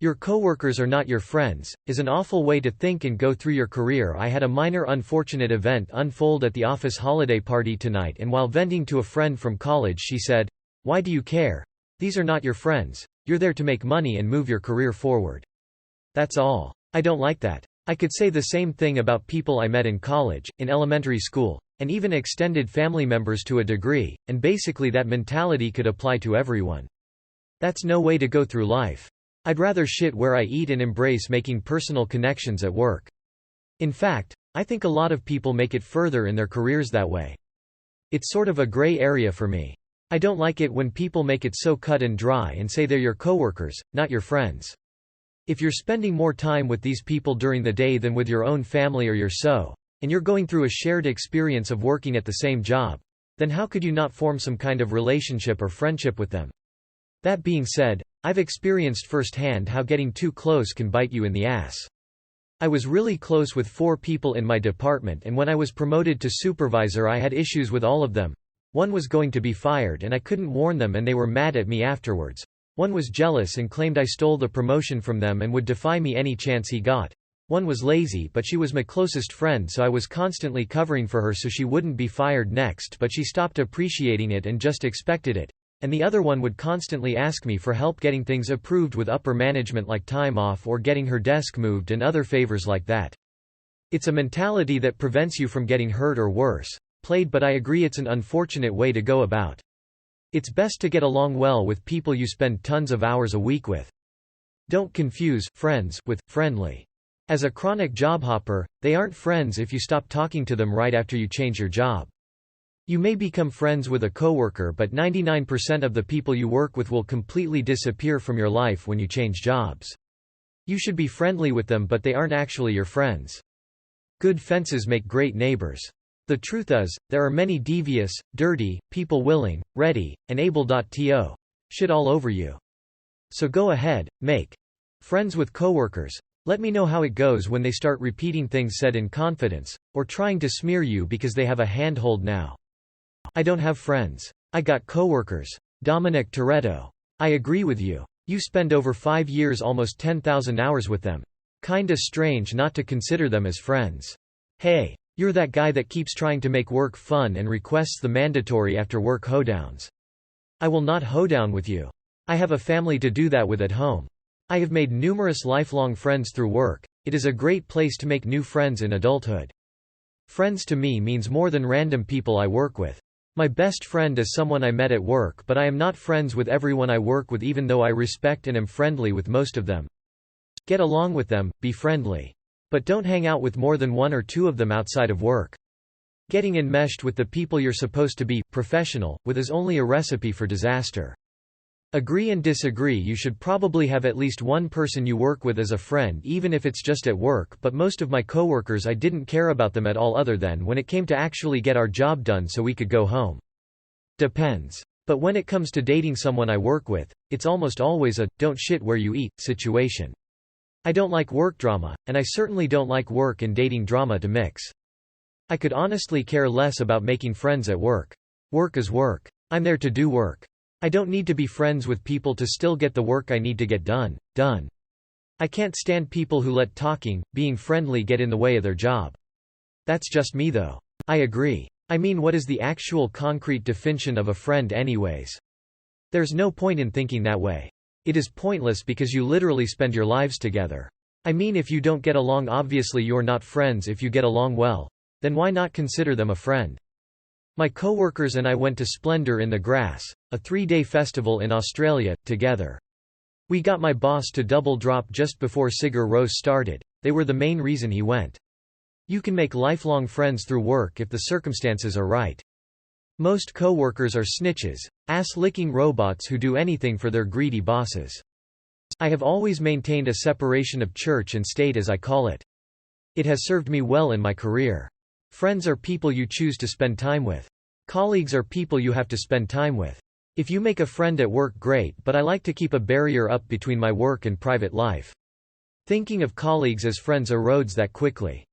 Your coworkers are not your friends, is an awful way to think and go through your career. I had a minor unfortunate event unfold at the office holiday party tonight, and while venting to a friend from college she said, "Why do you care? These are not your friends. You're there to make money and move your career forward. That's all." I don't like that. I could say the same thing about people I met in college, in elementary school, and even extended family members to a degree, and basically that mentality could apply to everyone. That's no way to go through life. I'd rather shit where I eat and embrace making personal connections at work. In fact, I think a lot of people make it further in their careers that way. It's sort of a gray area for me. I don't like it when people make it so cut and dry and say they're your coworkers, not your friends. If you're spending more time with these people during the day than with your own family or and you're going through a shared experience of working at the same job, then how could you not form some kind of relationship or friendship with them? That being said, I've experienced firsthand how getting too close can bite you in the ass. I was really close with 4 people in my department, and when I was promoted to supervisor I had issues with all of them. One was going to be fired and I couldn't warn them and they were mad at me afterwards. One was jealous and claimed I stole the promotion from them and would defy me any chance he got. One was lazy, but she was my closest friend, so I was constantly covering for her so she wouldn't be fired next, but she stopped appreciating it and just expected it. And the other one would constantly ask me for help getting things approved with upper management, like time off or getting her desk moved and other favors like that. It's a mentality that prevents you from getting hurt or worse, but I agree it's an unfortunate way to go about. It's best to get along well with people you spend tons of hours a week with. Don't confuse friends with friendly. As a chronic job hopper, they aren't friends if you stop talking to them right after you change your job. You may become friends with a coworker, but 99% of the people you work with will completely disappear from your life when you change jobs. You should be friendly with them, but they aren't actually your friends. Good fences make great neighbors. The truth is, there are many devious, dirty, people willing, ready, and able.to shit all over you. So go ahead, make friends with coworkers. Let me know how it goes when they start repeating things said in confidence, or trying to smear you because they have a handhold now. I don't have friends. I got coworkers. Dominic Toretto. I agree with you. You spend over 5 years, almost 10,000 hours with them. Kinda strange not to consider them as friends. Hey, you're that guy that keeps trying to make work fun and requests the mandatory after work hoedowns. I will not hoedown with you. I have a family to do that with at home. I have made numerous lifelong friends through work. It is a great place to make new friends in adulthood. Friends to me means more than random people I work with. My best friend is someone I met at work, but I am not friends with everyone I work with, even though I respect and am friendly with most of them. Get along with them, be friendly. But don't hang out with more than 1 or 2 of them outside of work. Getting enmeshed with the people you're supposed to be professional with is only a recipe for disaster. Agree and disagree. You should probably have at least one person you work with as a friend, even if it's just at work, but most of my coworkers, I didn't care about them at all other than when it came to actually get our job done so we could go home. Depends. But when it comes to dating someone I work with, it's almost always a don't shit where you eat situation. I don't like work drama, and I certainly don't like work and dating drama to mix. I could honestly care less about making friends at work. Work is work. I'm there to do work. I don't need to be friends with people to still get the work I need to get done. I can't stand people who let talking, being friendly get in the way of their job. That's just me though. I agree. I mean, what is the actual concrete definition of a friend anyways? There's no point in thinking that way. It is pointless because you literally spend your lives together. I mean, if you don't get along, obviously you're not friends. If you get along well, then why not consider them a friend? My coworkers and I went to Splendor in the Grass, a 3-day festival in Australia, together. We got my boss to double drop just before Sigur Rós started. They were the main reason he went. You can make lifelong friends through work if the circumstances are right. Most coworkers are snitches, ass-licking robots who do anything for their greedy bosses. I have always maintained a separation of church and state, as I call it. It has served me well in my career. Friends are people you choose to spend time with. Colleagues are people you have to spend time with. If you make a friend at work, great, but I like to keep a barrier up between my work and private life. Thinking of colleagues as friends erodes that quickly.